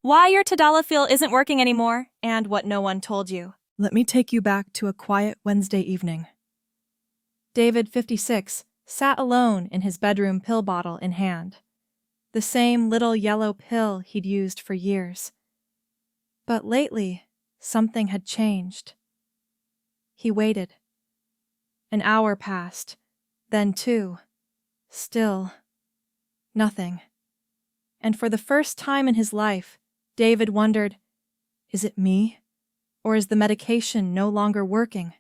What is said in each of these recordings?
why your Tadalafil isn't working anymore, and what no one told you. Let me take you back to a quiet Wednesday evening. David, 56, sat alone in his bedroom, pill bottle in hand. The same little yellow pill he'd used for years. But lately, something had changed. He waited. An hour passed, then 2. Still, nothing. And for the first time in his life, David wondered, is it me? Or is the medication no longer working?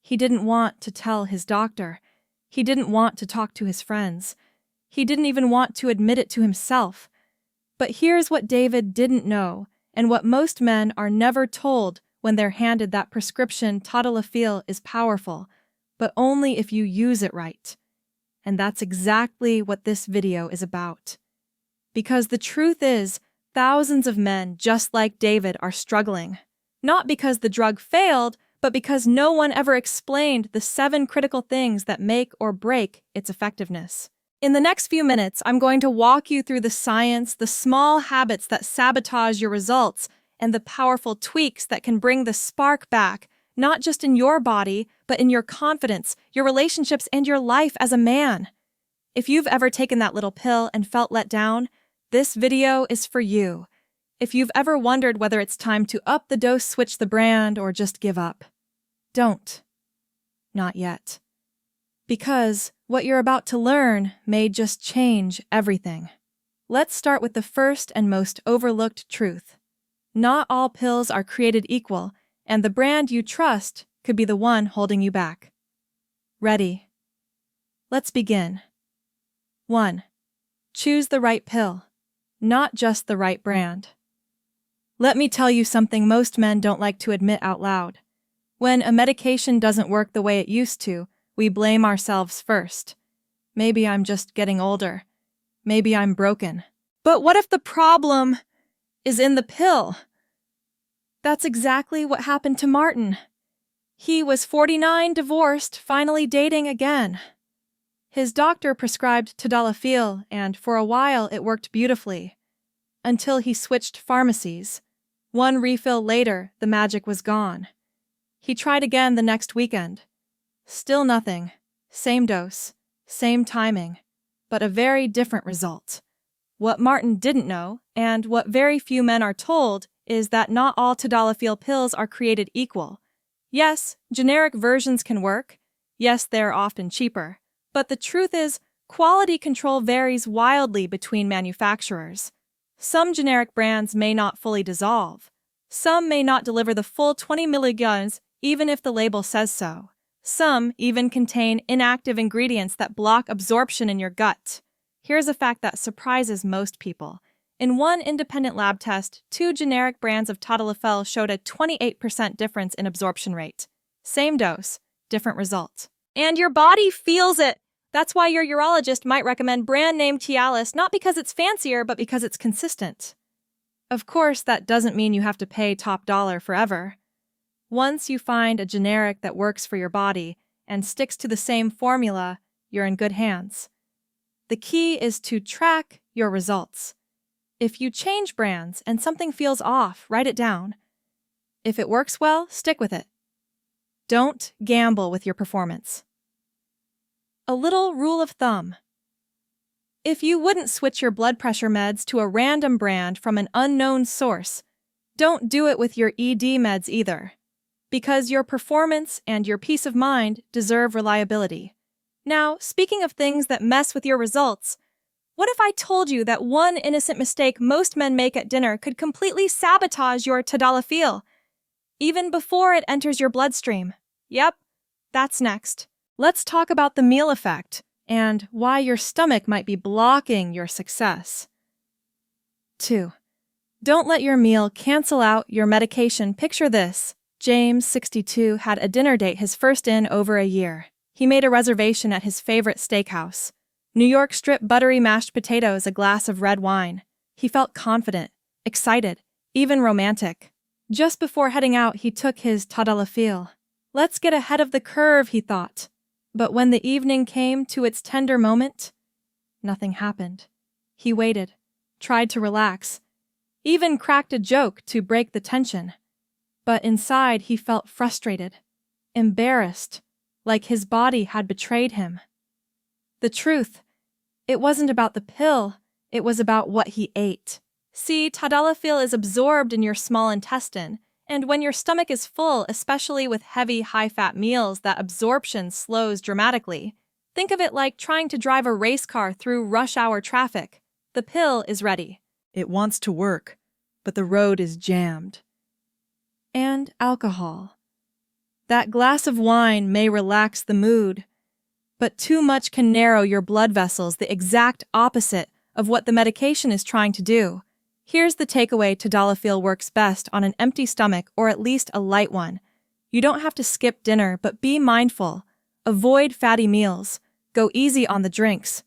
He didn't want to tell his doctor. He didn't want to talk to his friends. He didn't even want to admit it to himself. But here's what David didn't know, and what most men are never told when they're handed that prescription. Tadalafil is powerful, but only if you use it right. And that's exactly what this video is about. Because the truth is, thousands of men just like David are struggling. Not because the drug failed, but because no one ever explained the 7 critical things that make or break its effectiveness. In the next few minutes, I'm going to walk you through the science, the small habits that sabotage your results, and the powerful tweaks that can bring the spark back, not just in your body, but in your confidence, your relationships, and your life as a man. If you've ever taken that little pill and felt let down, this video is for you. If you've ever wondered whether it's time to up the dose, switch the brand, or just give up, don't. Not yet. Because what you're about to learn may just change everything. Let's start with the first and most overlooked truth. Not all pills are created equal, and the brand you trust could be the one holding you back. Ready? Let's begin. 1. Choose the right pill, not just the right brand. Let me tell you something most men don't like to admit out loud. When a medication doesn't work the way it used to, we blame ourselves first. Maybe I'm just getting older. Maybe I'm broken. But what if the problem is in the pill? That's exactly what happened to Martin. He was 49, divorced, finally dating again. His doctor prescribed Tadalafil, and for a while it worked beautifully. Until he switched pharmacies. 1 refill later, the magic was gone. He tried again the next weekend. Still nothing. Same dose, same timing, but a very different result. What Martin didn't know, and what very few men are told, is that not all Tadalafil pills are created equal. Yes, generic versions can work. Yes, they're often cheaper. But the truth is, quality control varies wildly between manufacturers. Some generic brands may not fully dissolve. Some may not deliver the full 20 milligrams, even if the label says so. Some even contain inactive ingredients that block absorption in your gut. Here's a fact that surprises most people. In one independent lab test, 2 generic brands of Tadalafil showed a 28% difference in absorption rate. Same dose, different result. And your body feels it! That's why your urologist might recommend brand name Cialis, not because it's fancier, but because it's consistent. Of course, that doesn't mean you have to pay top dollar forever. Once you find a generic that works for your body and sticks to the same formula, you're in good hands. The key is to track your results. If you change brands and something feels off, write it down. If it works well, stick with it. Don't gamble with your performance. A little rule of thumb. If you wouldn't switch your blood pressure meds to a random brand from an unknown source, don't do it with your ED meds either. Because your performance and your peace of mind deserve reliability. Now, speaking of things that mess with your results, what if I told you that one innocent mistake most men make at dinner could completely sabotage your Tadalafil, even before it enters your bloodstream? Yep, that's next. Let's talk about the meal effect and why your stomach might be blocking your success. 2. Don't let your meal cancel out your medication. Picture this. James, 62, had a dinner date his first in over a year. He made a reservation at his favorite steakhouse. New York strip buttery mashed potatoes, a glass of red wine. He felt confident, excited, even romantic. Just before heading out, he took his Tadalafil. Let's get ahead of the curve, he thought. But when the evening came to its tender moment, nothing happened. He waited, tried to relax. even cracked a joke to break the tension. But inside he felt frustrated, embarrassed, like his body had betrayed him. The truth, it wasn't about the pill, it was about what he ate. See, Tadalafil is absorbed in your small intestine, and when your stomach is full, especially with heavy, high-fat meals, that absorption slows dramatically. Think of it like trying to drive a race car through rush-hour traffic. The pill is ready. It wants to work, but the road is jammed. And alcohol. That glass of wine may relax the mood, but too much can narrow your blood vessels, the exact opposite of what the medication is trying to do. Here's the takeaway: Tadalafil works best on an empty stomach, or at least a light one. You don't have to skip dinner, but be mindful. Avoid fatty meals. Go easy on the drinks.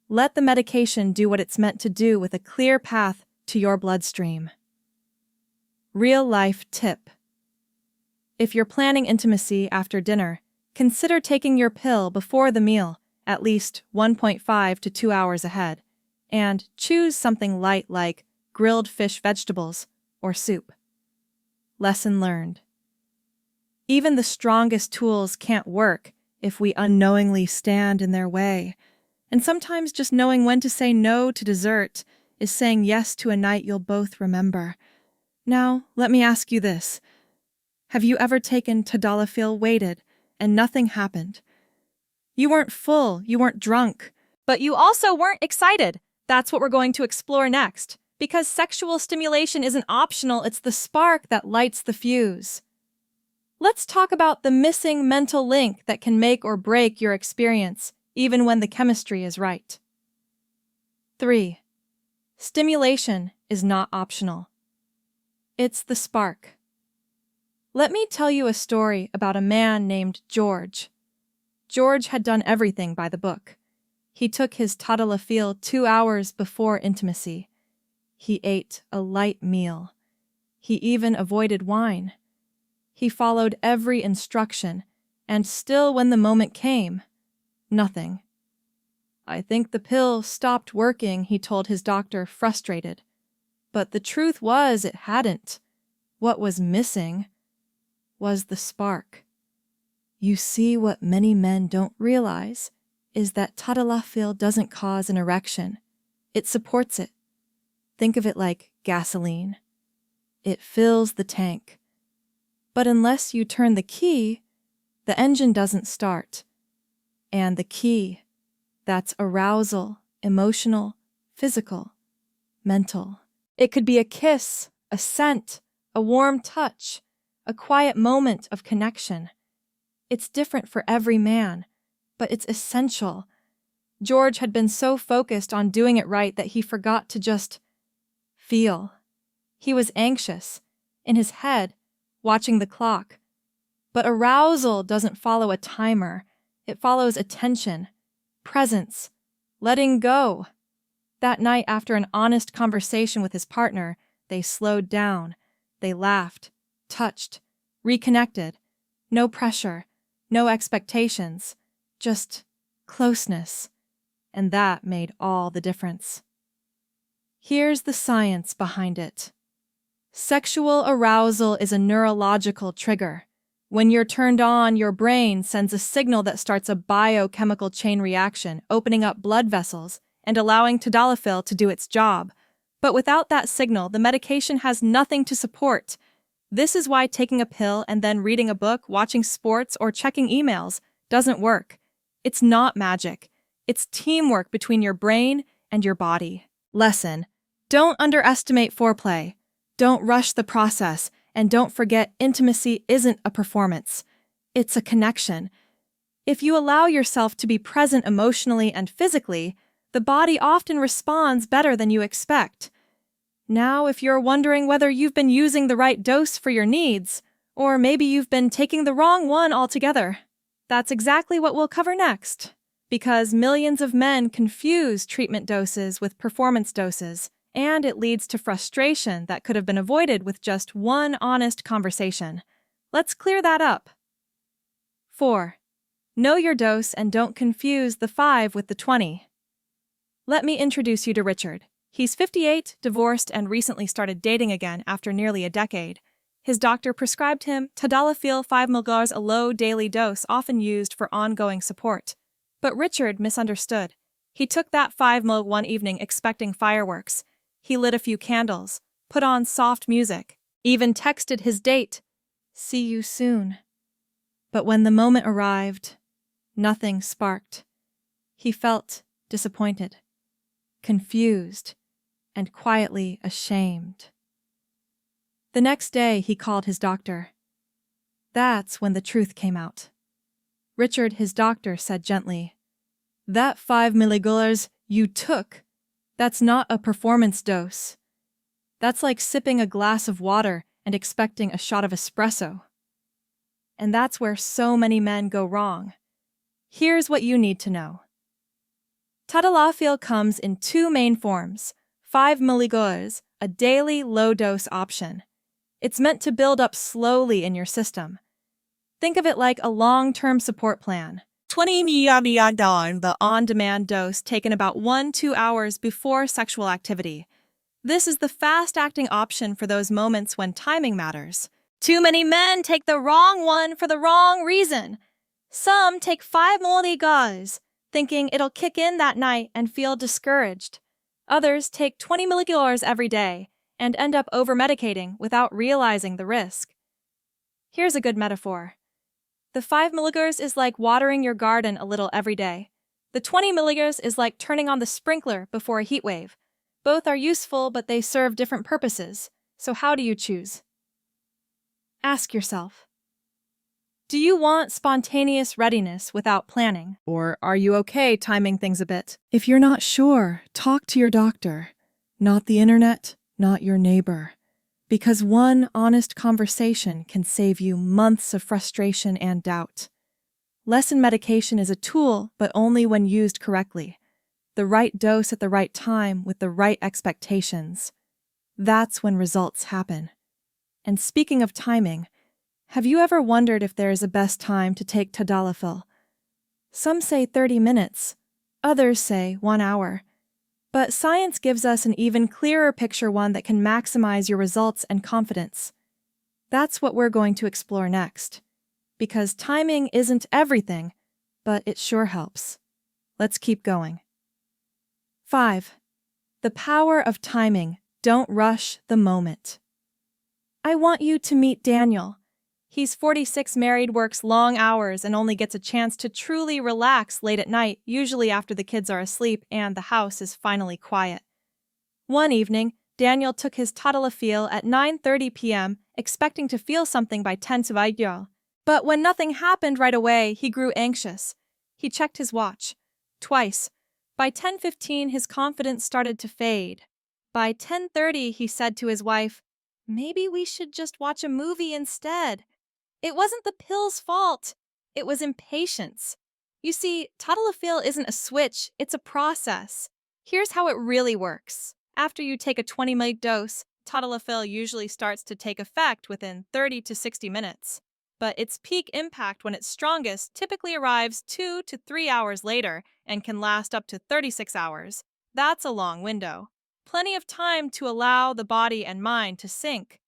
Let the medication do what it's meant to do with a clear path to your bloodstream. Real-life tip. If you're planning intimacy after dinner, consider taking your pill before the meal, at least 1.5 to 2 hours ahead, and choose something light like grilled fish, vegetables, or soup. Lesson learned. Even the strongest tools can't work if we unknowingly stand in their way. And sometimes just knowing when to say no to dessert is saying yes to a night you'll both remember. Now, let me ask you this. Have you ever taken Tadalafil, waited, and nothing happened? You weren't full, you weren't drunk, But you also weren't excited. That's what we're going to explore next. Because sexual stimulation isn't optional, it's the spark that lights the fuse. Let's talk about the missing mental link that can make or break your experience, even when the chemistry is right. 3. Stimulation is not optional. It's the spark. Let me tell you a story about a man named George. George had done everything by the book. He took his Tadalafil 2 hours before intimacy. He ate a light meal. He even avoided wine. He followed every instruction, and still when the moment came, nothing. I think the pill stopped working, he told his doctor, frustrated. But the truth was it hadn't. What was missing was the spark. You see, what many men don't realize is that Tadalafil doesn't cause an erection. It supports it. Think of it like gasoline. It fills the tank. But unless you turn the key, the engine doesn't start. And the key, that's arousal, emotional, physical, mental. It could be a kiss, a scent, a warm touch, a quiet moment of connection. It's different for every man, but it's essential. George had been so focused on doing it right that he forgot to just feel. He was anxious, in his head, watching the clock. But arousal doesn't follow a timer. It follows attention, presence, letting go. That night, after an honest conversation with his partner, they slowed down. They laughed, touched, reconnected. No pressure, no expectations, just closeness. And that made all the difference. Here's the science behind it. Sexual arousal is a neurological trigger. When you're turned on, your brain sends a signal that starts a biochemical chain reaction, opening up blood vessels and allowing Tadalafil to do its job. But without that signal, the medication has nothing to support. This is why taking a pill and then reading a book, watching sports, or checking emails doesn't work. It's not magic. It's teamwork between your brain and your body. Lesson: don't underestimate foreplay. Don't rush the process, and don't forget intimacy isn't a performance. It's a connection. If you allow yourself to be present emotionally and physically, the body often responds better than you expect. Now, if you're wondering whether you've been using the right dose for your needs, or maybe you've been taking the wrong one altogether, that's exactly what we'll cover next. Because millions of men confuse treatment doses with performance doses, and it leads to frustration that could have been avoided with just one honest conversation. Let's clear that up. 4. Know your dose and don't confuse the 5 with the 20. Let me introduce you to Richard. He's 58, divorced, and recently started dating again after nearly a decade. His doctor prescribed him Tadalafil 5 mg, a low daily dose often used for ongoing support. But Richard misunderstood. He took that 5 mg one evening expecting fireworks. He lit a few candles, put on soft music, even texted his date, "See you soon." But when the moment arrived, nothing sparked. He felt disappointed, confused, and quietly ashamed. The next day, he called his doctor. That's when the truth came out. Richard, his doctor, said gently, "That 5 mg you took, that's not a performance dose. That's like sipping a glass of water and expecting a shot of espresso." And that's where so many men go wrong. Here's what you need to know. Tadalafil comes in two main forms: 5 mg, a daily low-dose option. It's meant to build up slowly in your system. Think of it like a long-term support plan. 20 mg, the on-demand dose taken about 1-2 hours before sexual activity. This is the fast-acting option for those moments when timing matters. Too many men take the wrong one for the wrong reason. Some take 5 mg, thinking it'll kick in that night and feel discouraged. Others take 20 mg every day and end up over-medicating without realizing the risk. Here's a good metaphor. The 5 mg is like watering your garden a little every day. The 20 mg is like turning on the sprinkler before a heat wave. Both are useful, but they serve different purposes. So how do you choose? Ask yourself. Do you want spontaneous readiness without planning? Or are you okay timing things a bit? If you're not sure, talk to your doctor. Not the internet, not your neighbor. Because one honest conversation can save you months of frustration and doubt. Lesson medication is a tool, but only when used correctly. The right dose at the right time with the right expectations. That's when results happen. And speaking of timing, have you ever wondered if there is a best time to take Tadalafil? Some say 30 minutes, others say 1 hour. But science gives us an even clearer picture, one that can maximize your results and confidence. That's what we're going to explore next. Because timing isn't everything, but it sure helps. Let's keep going. 5. The power of timing. Don't rush the moment. I want you to meet Daniel. He's 46, married, works long hours, and only gets a chance to truly relax late at night, usually after the kids are asleep and the house is finally quiet. One evening, Daniel took his Tadalafil at 9:30 p.m., expecting to feel something by 10 p.m. But when nothing happened right away, he grew anxious. He checked his watch. Twice. By 10:15, his confidence started to fade. By 10:30, he said to his wife, "Maybe we should just watch a movie instead." It wasn't the pill's fault. It was impatience. You see, Tadalafil isn't a switch, it's a process. Here's how it really works. After you take a 20 mg dose, Tadalafil usually starts to take effect within 30 to 60 minutes. But its peak impact when it's strongest typically arrives 2 to 3 hours later and can last up to 36 hours. That's a long window. Plenty of time to allow the body and mind to sync.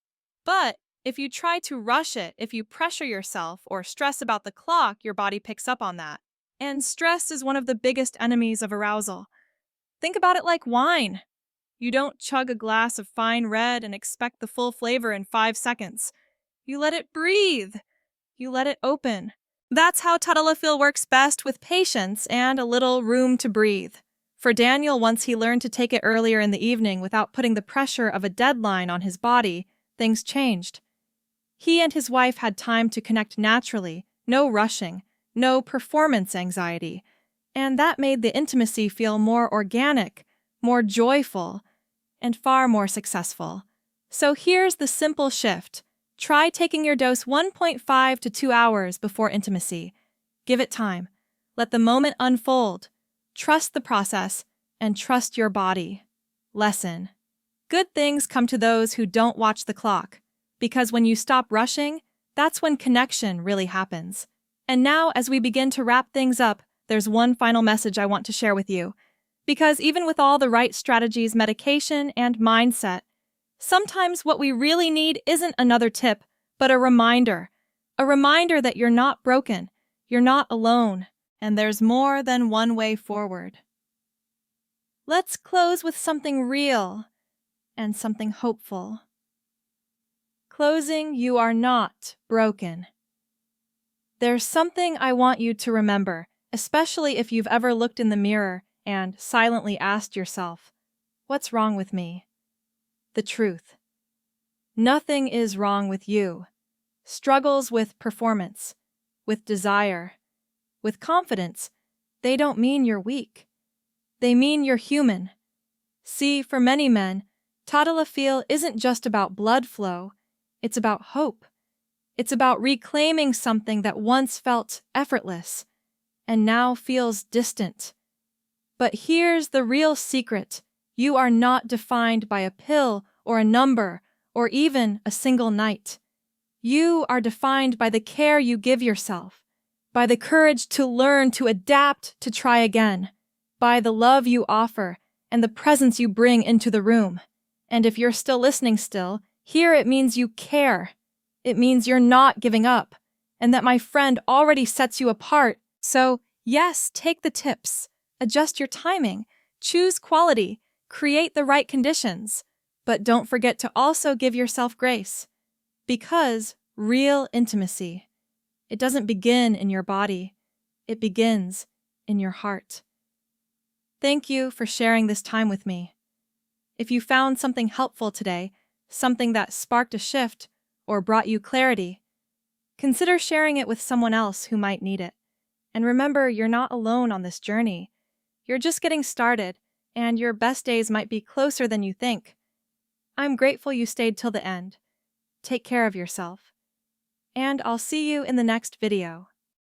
But if you try to rush it, if you pressure yourself or stress about the clock, your body picks up on that. And stress is one of the biggest enemies of arousal. Think about it like wine. You don't chug a glass of fine red and expect the full flavor in 5 seconds. You let it breathe. You let it open. That's how Tadalafil works best, with patience and a little room to breathe. For Daniel, once he learned to take it earlier in the evening without putting the pressure of a deadline on his body, things changed. He and his wife had time to connect naturally, no rushing, no performance anxiety, and that made the intimacy feel more organic, more joyful, and far more successful. So here's the simple shift. Try taking your dose 1.5 to 2 hours before intimacy. Give it time. Let the moment unfold. Trust the process, and trust your body. Lesson. Good things come to those who don't watch the clock. Because when you stop rushing, that's when connection really happens. And now, as we begin to wrap things up, there's one final message I want to share with you. Because even with all the right strategies, medication, and mindset, sometimes what we really need isn't another tip, but a reminder that you're not broken, you're not alone, and there's more than one way forward. Let's close with something real and something hopeful. Closing, you are not broken. There's something I want you to remember, especially if you've ever looked in the mirror and silently asked yourself, what's wrong with me? The truth. Nothing is wrong with you. Struggles with performance, with desire, with confidence, they don't mean you're weak. They mean you're human. See, for many men, Tadalafil isn't just about blood flow, it's about hope. It's about reclaiming something that once felt effortless and now feels distant. But here's the real secret. You are not defined by a pill or a number or even a single night. You are defined by the care you give yourself, by the courage to learn, to adapt, to try again, by the love you offer and the presence you bring into the room. And if you're still listening here it means you care. It means you're not giving up, and that my friend already sets you apart. So, yes, take the tips, adjust your timing, choose quality, create the right conditions, but don't forget to also give yourself grace. Because real intimacy, it doesn't begin in your body, it begins in your heart. Thank you for sharing this time with me. If you found something helpful today, something that sparked a shift or brought you clarity, consider sharing it with someone else who might need it. And remember, you're not alone on this journey. You're just getting started, and your best days might be closer than you think. I'm grateful you stayed till the end. Take care of yourself. And I'll see you in the next video.